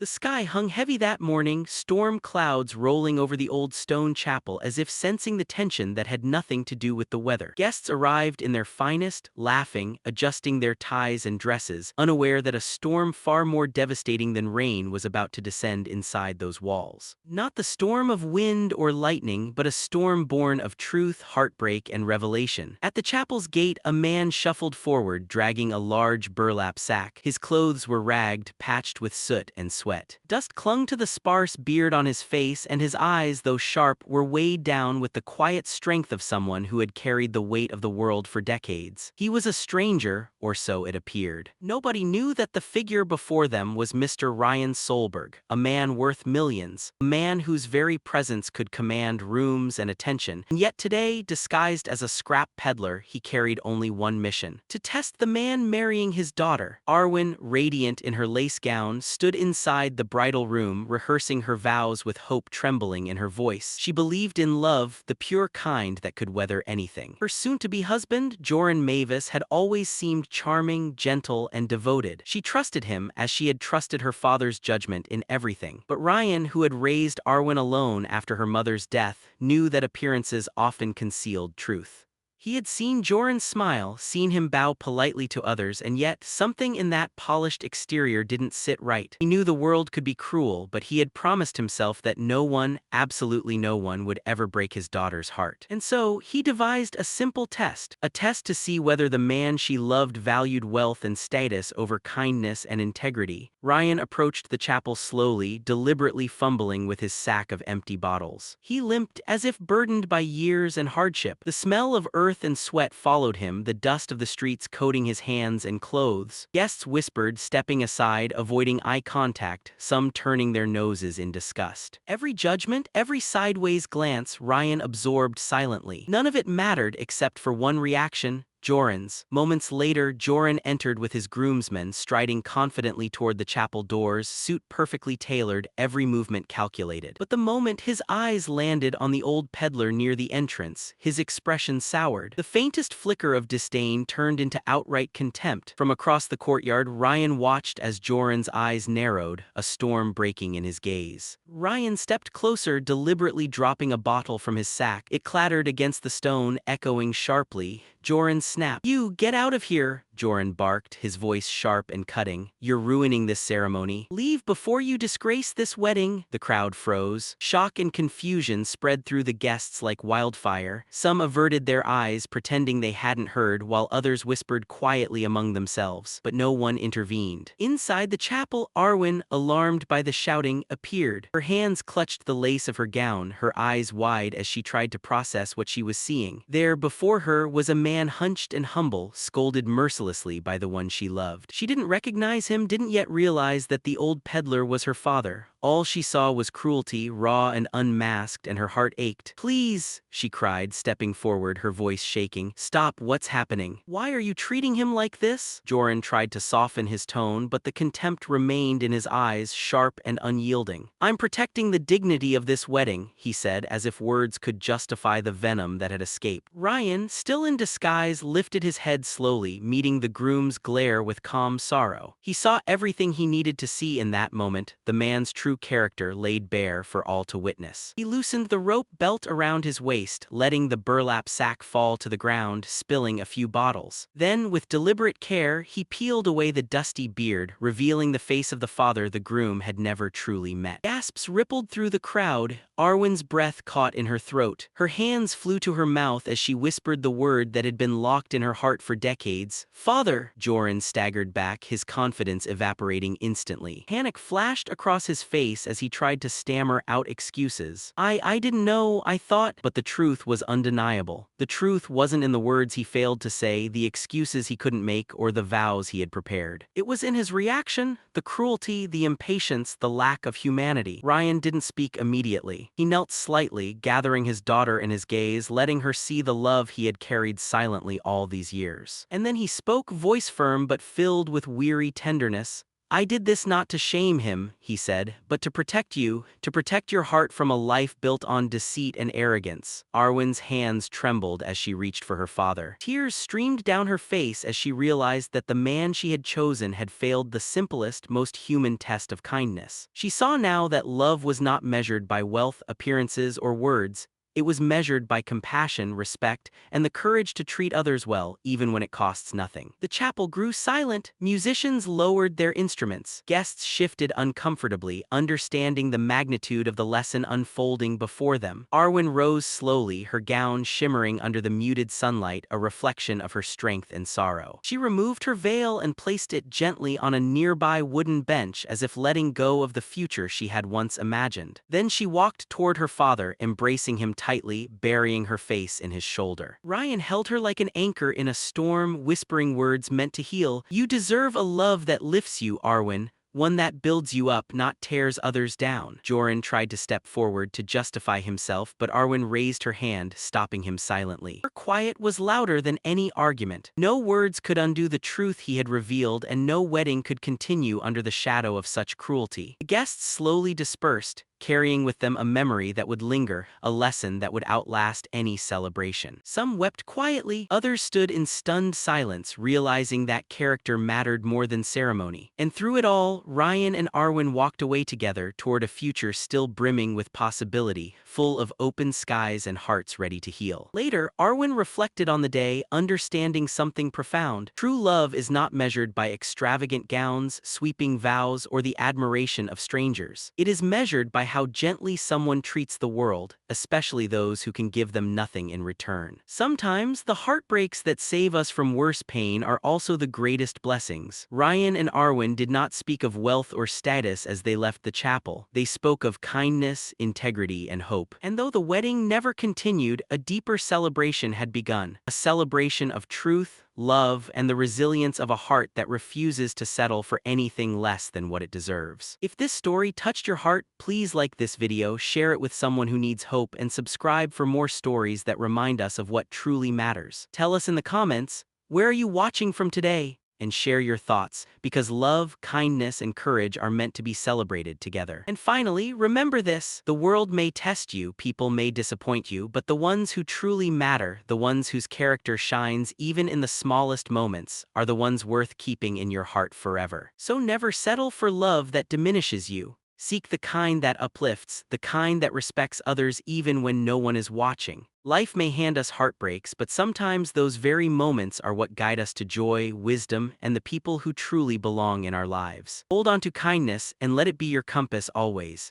The sky hung heavy that morning, storm clouds rolling over the old stone chapel as if sensing the tension that had nothing to do with the weather. Guests arrived in their finest, laughing, adjusting their ties and dresses, unaware that a storm far more devastating than rain was about to descend inside those walls. Not the storm of wind or lightning, but a storm born of truth, heartbreak, and revelation. At the chapel's gate, a man shuffled forward, dragging a large burlap sack. His clothes were ragged, patched with soot and sweat. Dust clung to the sparse beard on his face, and his eyes, though sharp, were weighed down with the quiet strength of someone who had carried the weight of the world for decades. He was a stranger, or so it appeared. Nobody knew that the figure before them was Mr. Ryan Solberg, a man worth millions, a man whose very presence could command rooms and attention. And yet today, disguised as a scrap peddler, he carried only one mission: to test the man marrying his daughter. Arwen, radiant in her lace gown, stood inside the bridal room, rehearsing her vows with hope trembling in her voice. She believed in love, the pure kind that could weather anything. Her soon-to-be husband, Joran Mavis, had always seemed charming, gentle, and devoted. She trusted him as she had trusted her father's judgment in everything. But Ryan, who had raised Arwen alone after her mother's death, knew that appearances often concealed truth. He had seen Joran smile, seen him bow politely to others, and yet something in that polished exterior didn't sit right. He knew the world could be cruel, but he had promised himself that no one, absolutely no one, would ever break his daughter's heart. And so he devised a simple test, a test to see whether the man she loved valued wealth and status over kindness and integrity. Ryan approached the chapel slowly, deliberately fumbling with his sack of empty bottles. He limped as if burdened by years and hardship. The smell of earth and sweat followed him, the dust of the streets coating his hands and clothes. Guests whispered, stepping aside, avoiding eye contact, some turning their noses in disgust. Every judgment, every sideways glance, Ryan absorbed silently. None of it mattered except for one reaction: Joran's. Moments later, Joran entered with his groomsmen, striding confidently toward the chapel doors, suit perfectly tailored, every movement calculated. But the moment his eyes landed on the old peddler near the entrance, his expression soured. The faintest flicker of disdain turned into outright contempt. From across the courtyard, Ryan watched as Joran's eyes narrowed, a storm breaking in his gaze. Ryan stepped closer, deliberately dropping a bottle from his sack. It clattered against the stone, echoing sharply. Joran snapped. "You, get out of here!" Joran barked, his voice sharp and cutting. "You're ruining this ceremony. Leave before you disgrace this wedding." The crowd froze. Shock and confusion spread through the guests like wildfire. Some averted their eyes, pretending they hadn't heard, while others whispered quietly among themselves. But no one intervened. Inside the chapel, Arwen, alarmed by the shouting, appeared. Her hands clutched the lace of her gown, her eyes wide as she tried to process what she was seeing. There, before her, was a man hunched and humble, scolded mercilessly by the one she loved. She didn't recognize him, didn't yet realize that the old peddler was her father. All she saw was cruelty, raw and unmasked, and her heart ached. "Please," she cried, stepping forward, her voice shaking. "Stop, what's happening? Why are you treating him like this?" Joran tried to soften his tone, but the contempt remained in his eyes, sharp and unyielding. "I'm protecting the dignity of this wedding," he said, as if words could justify the venom that had escaped. Ryan, still in disguise, lifted his head slowly, meeting the groom's glare with calm sorrow. He saw everything he needed to see in that moment, the man's true character laid bare for all to witness. He loosened the rope belt around his waist, letting the burlap sack fall to the ground, spilling a few bottles. Then, with deliberate care, he peeled away the dusty beard, revealing the face of the father the groom had never truly met. Gasps rippled through the crowd. Arwen's breath caught in her throat. Her hands flew to her mouth as she whispered the word that had been locked in her heart for decades. "Father!" Joran staggered back, his confidence evaporating instantly. Panic flashed across his face as he tried to stammer out excuses. I didn't know, I thought..." But the truth was undeniable. The truth wasn't in the words he failed to say, the excuses he couldn't make, or the vows he had prepared. It was in his reaction, the cruelty, the impatience, the lack of humanity. Ryan didn't speak immediately. He knelt slightly, gathering his daughter in his gaze, letting her see the love he had carried silently all these years. And then he spoke, voice firm but filled with weary tenderness. "I did this not to shame him," he said, "but to protect you, to protect your heart from a life built on deceit and arrogance." Arwen's hands trembled as she reached for her father. Tears streamed down her face as she realized that the man she had chosen had failed the simplest, most human test of kindness. She saw now that love was not measured by wealth, appearances, or words. It was measured by compassion, respect, and the courage to treat others well, even when it costs nothing. The chapel grew silent. Musicians lowered their instruments. Guests shifted uncomfortably, understanding the magnitude of the lesson unfolding before them. Arwen rose slowly, her gown shimmering under the muted sunlight, a reflection of her strength and sorrow. She removed her veil and placed it gently on a nearby wooden bench, as if letting go of the future she had once imagined. Then she walked toward her father, embracing him tightly, burying her face in his shoulder. Ryan held her like an anchor in a storm, whispering words meant to heal. "You deserve a love that lifts you, Arwen. One that builds you up, not tears others down." Joran tried to step forward to justify himself, but Arwen raised her hand, stopping him silently. Her quiet was louder than any argument. No words could undo the truth he had revealed, and no wedding could continue under the shadow of such cruelty. The guests slowly dispersed, carrying with them a memory that would linger, a lesson that would outlast any celebration. Some wept quietly, others stood in stunned silence, realizing that character mattered more than ceremony. And through it all, Ryan and Arwen walked away together toward a future still brimming with possibility, full of open skies and hearts ready to heal. Later, Arwen reflected on the day, understanding something profound. True love is not measured by extravagant gowns, sweeping vows, or the admiration of strangers. It is measured by how gently someone treats the world, especially those who can give them nothing in return. Sometimes, the heartbreaks that save us from worse pain are also the greatest blessings. Ryan and Arwen did not speak of wealth or status as they left the chapel. They spoke of kindness, integrity, and hope. And though the wedding never continued, a deeper celebration had begun. A celebration of truth, love, and the resilience of a heart that refuses to settle for anything less than what it deserves. If this story touched your heart, please like this video, share it with someone who needs hope, and subscribe for more stories that remind us of what truly matters. Tell us in the comments, where are you watching from today? And share your thoughts, because love, kindness, and courage are meant to be celebrated together. And finally, remember this: the world may test you, people may disappoint you, but the ones who truly matter, the ones whose character shines even in the smallest moments, are the ones worth keeping in your heart forever. So never settle for love that diminishes you. Seek the kind that uplifts, the kind that respects others even when no one is watching. Life may hand us heartbreaks, but sometimes those very moments are what guide us to joy, wisdom, and the people who truly belong in our lives. Hold on to kindness and let it be your compass always.